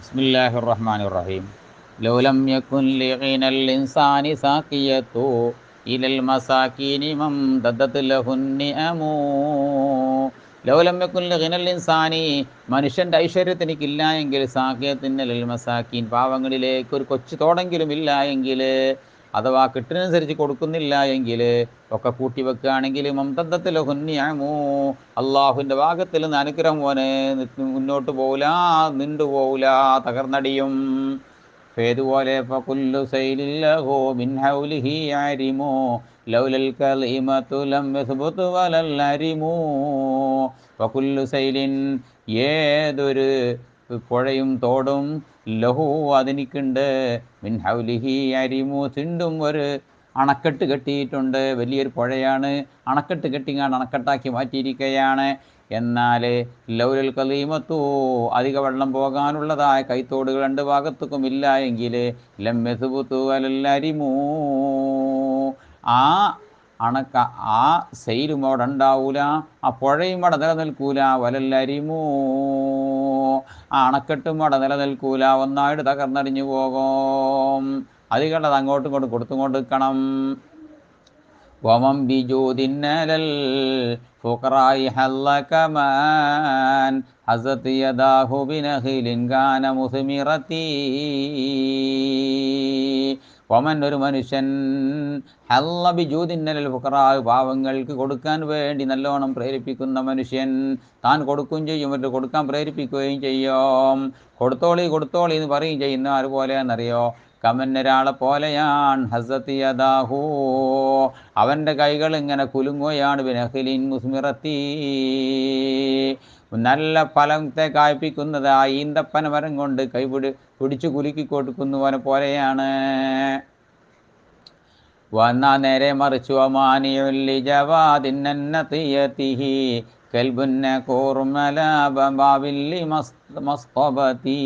ബിസ്മില്ലാഹിർ റഹ്മാനിർ റഹീം. ലൗ ലം യകുൻ ലിഗിനൽ ഇൻസാനി സാഖിയതു ഇലൽ മസാകീനി മംദദത് ലഹുൻ നിഅമു. ലൗ ലം യകുൻ ലിഗിനൽ ഇൻസാനി, മനുഷ്യൻ്റെ ഐശ്വര്യത്തിനിക്കില്ല എങ്കിൽ, സാഖിയത്തിൻ ലിൽ മസാക്കീൻ, പാവങ്ങളിലേക്ക് ഒരു കൊച്ചു തോടെങ്കിലും ഇല്ല എങ്കിൽ, അഥവാ കിട്ടുന്നതനുസരിച്ച് കൊടുക്കുന്നില്ല എങ്കിൽ, ഒക്കെ കൂട്ടി വെക്കുകയാണെങ്കിൽ, മംതദ്ദത്ത് ലഹുൻ നിഅമു, അള്ളാഹുവിൻ്റെ ഭാഗത്തിൽ നിന്ന് അനുഗ്രഹം ഓന് മുന്നോട്ട് പോകില്ല, നിണ്ടു പോകില്ല, തകർന്നടിയും. ഫേതുപോലെ ഫകുല്ലു സൈലില്ലഹു മിൻ ഹൗലിഹി അരിമു ലൗലൽ കലിമതു ലം യസ്ബുതു വലൽ അരിമു. ഫകുല്ലു സൈലിൻ, ഏതൊരു പുഴയും തോടും, ലഹു അതിനിക്കുണ്ട്, മിൻ ഹൗലിഹി അരിമു, തിണ്ടും ഒരു അണക്കെട്ട് കെട്ടിയിട്ടുണ്ട്. വലിയൊരു പുഴയാണ്, അണക്കെട്ട് കെട്ടിങ്ങാണ്ട് അണക്കെട്ടാക്കി മാറ്റിയിരിക്കുകയാണ്. എന്നാൽ ലൗലൽ കലീമത്തു, അധിക വെള്ളം പോകാനുള്ളതായ കൈത്തോടുകൾ രണ്ട് ഭാഗത്തേക്കും ഇല്ല എങ്കിൽ, ലം യസ്ബുതു വലൽ അരിമു, ആ സെയിലും അവിടെ ഉണ്ടാവൂല, ആ പുഴയും അവിടെ നിലനിൽക്കൂല. വലല്ലരിമൂ, ആ അണക്കെട്ടും അവിടെ നിലനിൽക്കൂല, ഒന്നായിട്ട് തകർന്നടിഞ്ഞു പോകും. അതുകൊണ്ടത് അങ്ങോട്ടും ഇങ്ങോട്ടും കൊടുത്തുകൊണ്ട് നിൽക്കണം. വമം ബിജൂദിന്നലൽ ഫുഖറായി ഹല്ലകമാൻ ഹസത് യദാഹു ബിനഖിലിൻ കാന മുസ്മിറതി. വമൻ, ഒരു മനുഷ്യൻ, ഹല്ല ബിജൂദിന്നലൽ ഫുഖറാ, പാവങ്ങൾക്ക് കൊടുക്കാൻ വേണ്ടി നല്ലോണം പ്രേരിപ്പിക്കുന്ന മനുഷ്യൻ, താൻ കൊടുക്കുകയും ചെയ്യും, മറ്റു കൊടുക്കാൻ പ്രേരിപ്പിക്കുകയും ചെയ്യും. കൊടുത്തോളി കൊടുത്തോളി എന്ന് പറയുകയും ചെയ്യുന്ന ആരുപോലെയാണെന്നറിയോ? കമന്നൊരാളെ പോലെയാണ്. ഹസത്ത് യദാഹു, അവൻ്റെ കൈകൾ ഇങ്ങനെ കുലുങ്ങുകയാണ്, ബിനഖിലിൻ മുസ്മിറത്തി, നല്ല ഫലത്തെ കായ്പിക്കുന്നത് ആ ഈന്തപ്പന മരം കൊണ്ട് പിടിച്ചു കുലുക്കി കൊടുക്കുന്നവനെ പോലെയാണ്. വന്നാ നേരെ മറിച്ചു, അമാനിയുല്ലി ജവാദിന്നത്തിയതിഹി കൽബുന്ന കൂർമലാബില്ലി മസ്തബതി.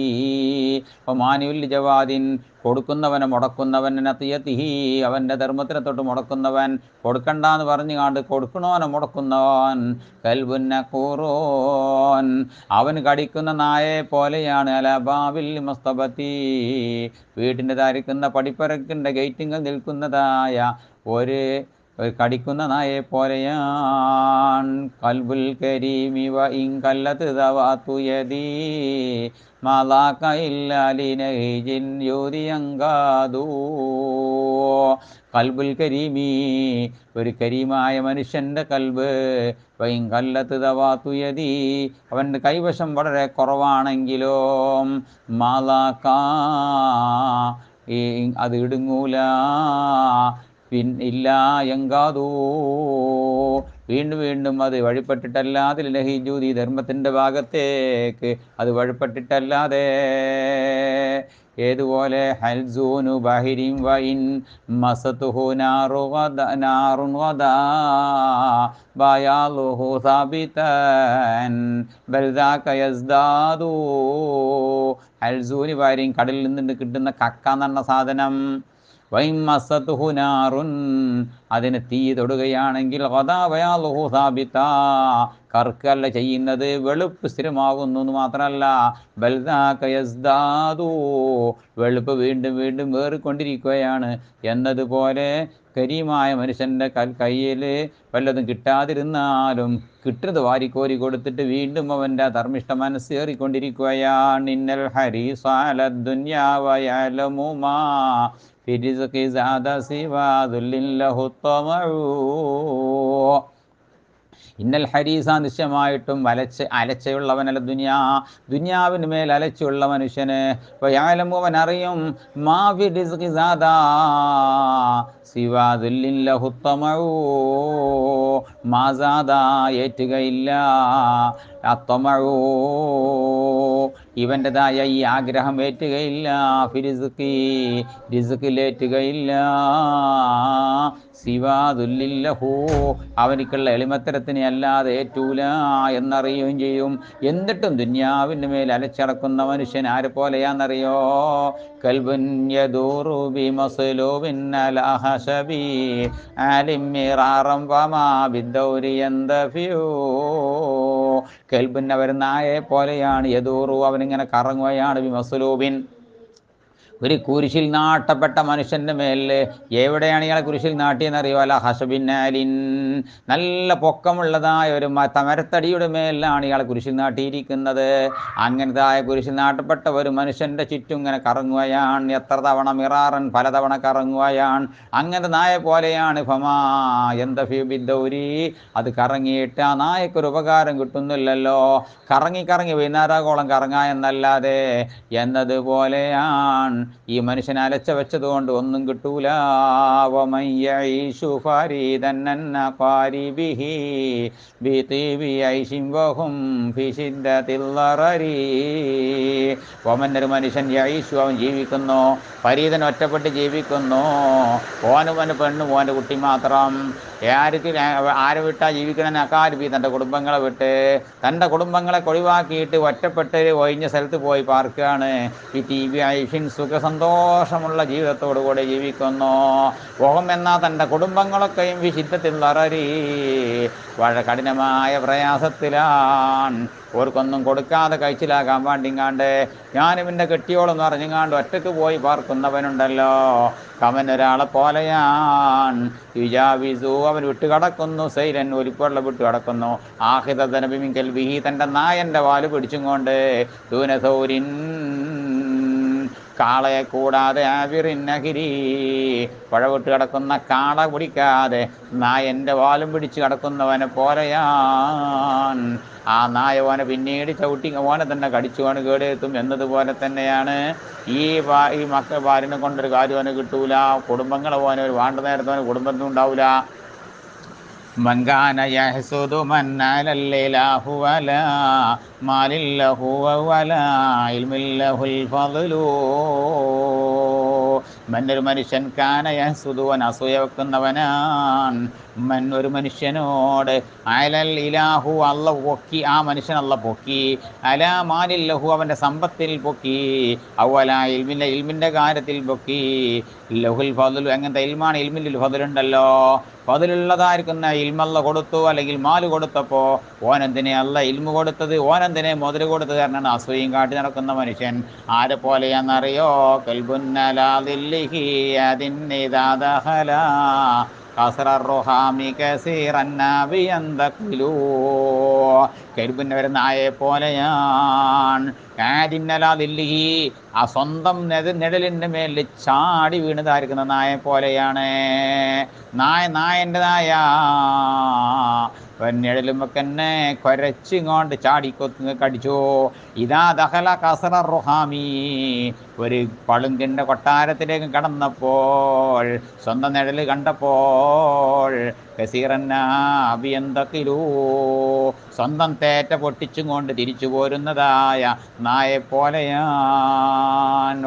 ഒമാനിയുല്ലി ജവാദിൻ, കൊടുക്കുന്നവനെ മുടക്കുന്നവൻ, നത്തിയതിഹി, അവൻ്റെ ധർമ്മത്തിനെ തൊട്ട് മുടക്കുന്നവൻ, കൊടുക്കണ്ടെന്ന് പറഞ്ഞു കാണ്ട് കൊടുക്കണവനെ മുടക്കുന്നവൻ, കൽബുന്ന കൂറോൻ, അവൻ കടിക്കുന്ന നായയെ പോലെയാണ്. അലബാബില്ലി മസ്തബതി, വീട്ടിൻ്റെ ധാരിക്കുന്ന പടിപ്പരക്കിൻ്റെ ഗേറ്റിങ്ങൾ നിൽക്കുന്നതായ ഒരു കടിക്കുന്ന നായെ പോലെയാണ്. കൽബുൽ കരീമി വ ഇൻ കല്ലത് ദവാതു യദി മാലാക ഇല്ലാ ലിനഹിജിൻ യൂദിയങ്കാദു. കൽബുൽ കരീമി, ഒരു കരീമായ മനുഷ്യൻ്റെ കൽബ്, വ ഇൻ കല്ലത് ദവാതു യദി, അവൻ്റെ കൈവശം വളരെ കുറവാണെങ്കിലും, മാലാക, അത് ഇടുങ്ങൂല, ഇല്ല എങ്കാതൂ, വീണ്ടും വീണ്ടും അത് വഴിപ്പെട്ടിട്ടല്ലാതെ, ലഹിജൂതി, ധർമ്മത്തിൻ്റെ ഭാഗത്തേക്ക് അത് വഴിപ്പെട്ടിട്ടല്ലാതെ. ഏതുപോലെ ഹൽസൂനു ബഹിരിൻ വഇൻ മസതുഹു നാറുൻ വദാ ബയാലുഹു സാബിതൻ ബൽ ദാക യസ്ദാദു. ഹൽസൂനി ബഹിരിൻ, കടലിൽ നിന്ന് കിട്ടുന്ന കക്ക എന്ന സാധനം, വൈൻ മസതുഹു നാറുൻ, അതിന് തീ തൊടുകയാണെങ്കിൽ, വദാബയാലുഹു സാബിത, കറുക്കല്ല ചെയ്യുന്നത്, വെളുപ്പ് സ്ഥിരമാകുന്നു എന്ന് മാത്രമല്ല, ബൽദാക യസ്ദാദു, വെളുപ്പ് വീണ്ടും വീണ്ടും വേറിക്കൊണ്ടിരിക്കുകയാണ്. എന്നതുപോലെ കരീമായ മനുഷ്യൻ്റെ കയ്യിൽ വല്ലതും കിട്ടാതിരുന്നാലും കിട്ടുന്നത് വാരിക്കോരി കൊടുത്തിട്ട് വീണ്ടും അവൻ്റെ ധർമ്മിഷ്ഠ മനസ്സേറിക്കൊണ്ടിരിക്കുകയാണ്. ഇന്നൽ ഹരീസ അലദ് ദുനിയാ വയഅലമു മാ ഫി റിസ്ഖി സാദ സിവാ ദുല്ലിൻ ലഹു തമഉ. ഇന്നൽ ഹരീസ, നിശ്ചയമായിട്ടും അലച്ചയുള്ളവനല്ല ദുനിയാവിന് മേൽ അലച്ചുള്ള മനുഷ്യന്, വയഅലമു, അവൻ അറിയും, മാ ഫി റിസ്ഖി സാദ സിവാ ദുല്ലിൻ ലഹു തമഉ, മാസാദ, ഏറ്റുകയില്ല, അത്തമഉ, ഇവൻ്റെതായ ഈ ആഗ്രഹം ഏറ്റുകയില്ല, ഫിരിസ്ഖി, റിസ്ഖിലേറ്റുകയില്ല, സിവാദുല്ലില്ലഹു, അവനിക്കുള്ള എളിമത്തരത്തിനെ അല്ലാതെ ഏറ്റൂല എന്നറിയുകയും ചെയ്യും. എന്നിട്ടും ദുന്യാവിൻ്റെ മേൽ അലച്ചടക്കുന്ന മനുഷ്യൻ ആരെ പോലെയാണെന്നറിയോ? കൽബുൻ യദൂറു ബിമസ്ലൂബിൻ അലാ ഹശബി ആലിം മിറാറം വമാ ബിദ്ദൗരി യന്തഫിഉ. കെൽബിൻ അവർ നായയെ പോലെയാണ്, യദൂറു അവനിങ്ങനെ കറങ്ങുകയാണ്, ബിമസ്ലൂബിൻ ഒരു കുരിശിൽ നാട്ടപ്പെട്ട മനുഷ്യൻ്റെ മേലിൽ. എവിടെയാണ് ഇയാളെ കുരിശിൽ നാട്ടിയെന്നറിയോ? അല്ല ഹസബിന്നാലിൻ, നല്ല പൊക്കമുള്ളതായ ഒരു മരത്തടിയുടെ മേലിലാണ് ഇയാളെ കുരിശിൽ നാട്ടിയിരിക്കുന്നത്. അങ്ങനത്തായ കുരിശിൽ നാട്ടപ്പെട്ട ഒരു മനുഷ്യൻ്റെ ചുറ്റും ഇങ്ങനെ കറങ്ങുകയാണ്. എത്ര തവണ? മിറാറൻ, പലതവണ കറങ്ങുകയാണ്. അങ്ങനത്തെ നായ പോലെയാണ്. ഫമാ എന്ത ഫിബിദ്ദൗരി, അത് കറങ്ങിയിട്ട് ആ നായക്കൊരു ഉപകാരം കിട്ടുന്നില്ലല്ലോ. കറങ്ങി കറങ്ങി വൈകുന്നേരകോളം കറങ്ങാ എന്നല്ലാതെ എന്നതുപോലെയാണ് ഈ മനുഷ്യൻ അലച്ച വെച്ചതുകൊണ്ട് ഒന്നും കിട്ടൂല. ഒരു മനുഷ്യൻ യഈശു, അവൻ ജീവിക്കുന്നു, ഫരീദൻ ഒറ്റപ്പെട്ട് ജീവിക്കുന്നു. ഓനുവന് പെണ്ണും ഓൻ്റെ കുട്ടി മാത്രം. ആരെ വിട്ടാ ജീവിക്കണമെന്ന്? അക്കാരിബി, തൻ്റെ കുടുംബങ്ങളെ വിട്ട്, തൻ്റെ കുടുംബങ്ങളെ ഒഴിവാക്കിയിട്ട് ഒറ്റപ്പെട്ട് ഒഴിഞ്ഞ സ്ഥലത്ത് പോയി പാർക്കുകയാണ്. ഈ ടി വി ഐഷിൻ, സുഖസന്തോഷമുള്ള ജീവിതത്തോടു കൂടെ ജീവിക്കുന്നു. ഓഹം എന്നാൽ തൻ്റെ കുടുംബങ്ങളൊക്കെയും വിശുദ്ധത്തിൽ വളരി വളരെ കഠിനമായ പ്രയാസത്തിലാണ്. ഓർക്കൊന്നും കൊടുക്കാതെ കഴിച്ചിലാക്കാൻ വേണ്ടിങ്ങാണ്ട് ഞാനും എൻ്റെ കെട്ടിയോളെന്ന് പറഞ്ഞുങ്ങാണ്ട് ഒറ്റക്ക് പോയി പാർക്കുന്നവനുണ്ടല്ലോ, അവൻ ഒരാളെ പോലെയാണ്. യുജാവിസു, അവൻ വിട്ടുകടക്കുന്നു, സൈലൻ ഒലിപ്പുള്ള വിട്ടുകടക്കുന്നു. ആഹിതനബിമിങ്കൽ വിഹി, തൻ്റെ നായൻ്റെ വാല് പിടിച്ചും കൊണ്ട്, ദൂനസൗരിൻ, കാളയെ കൂടാതെ, ആവിറിൻ നഹിരി, പുഴ വിട്ട് കിടക്കുന്ന കാള പിടിക്കാതെ നായൻ്റെ വാലും പിടിച്ച് കിടക്കുന്നവനെ പോലെയാണ്. ആ നായ ഓനെ പിന്നീട് ചവിട്ടി ഓനെ തന്നെ കടിച്ചുകൊണ്ട് കേടെത്തും എന്നതുപോലെ തന്നെയാണ് ഈ ഭാര്യനെ കൊണ്ടൊരു കാര്യം അവന് കിട്ടൂല. കുടുംബങ്ങളെ ഓനെ ഒരു വേണ്ട നേരത്തെ അവന് കുടുംബത്തിനും ഉണ്ടാവില്ല. മങ്കാന യഹ്സുദു മൻ അലല്ലാഹു വലാ മാലില്ലഹു വലാ ഇൽമില്ലഹുൽ ഫദ്ലു. മന്നൊരു മനുഷ്യൻ കാന യഹ്സുദു, അവൻ അസൂയ വെക്കുന്നവനാണ്. മൻ ഒരു മനുഷ്യനോട്, അലൽ ഇലാഹു, അല്ല പൊക്കി, ആ മനുഷ്യൻ അല്ല പൊക്കി, അലാ മാലില്ലഹു, അവൻ്റെ സമ്പത്തിൽ പൊക്കി, അവല ഇൽമില്ല, ഇൽമിൻ്റെ കാര്യത്തിൽ പൊക്കി, ലഹുൽ ഫദ്ലു, എങ്ങനത്തെ ഇൽമാണ്? ഇൽമിൽ ഫദ്ലുണ്ടല്ലോ, ഫദ്ലുള്ളതായിരിക്കുന്ന ഇൽമല്ല കൊടുത്തു, അല്ലെങ്കിൽ മാല് കൊടുത്തപ്പോൾ ഓനെന്തിനെ അല്ല ഇൽമു കൊടുത്തത്, ഓനെന്തിനെ മുതൽ കൊടുത്തത് കാരണമാണ് അസൂയും കാട്ടി നടക്കുന്ന മനുഷ്യൻ. ആരെ പോലെയാണെന്നറിയോ? കൽബുന്നലാദില്ലിഹി അതിന്നിദാദഹല കരുപിന്നെ വരുന്ന നായയെ പോലെയാണ്. ആദിന്നലാദില്ലിഹി, ആ സ്വന്തം നിഴലിൻ്റെ മേലിൽ ചാടി വീണതായിരിക്കുന്ന നായെ പോലെയാണ്. നായൻ്റെതായ നിഴലുമൊക്കെ തന്നെ കുരച്ചിങ്ങോണ്ട് ചാടിക്കൊത്ത് കടിച്ചു. ഇതാ ദഹല കസറ റുഹാമി, ഒരു പളുങ്കിൻ്റെ കൊട്ടാരത്തിലേക്ക് കടന്നപ്പോൾ, സ്വന്തം നിഴൽ കണ്ടപ്പോൾ, കസീറന്നാബിയന്തക്കിലൂ, സ്വന്തം തേറ്റ പൊട്ടിച്ചും കൊണ്ട് തിരിച്ചു പോരുന്നതായ നായെ പോലെയാണ്.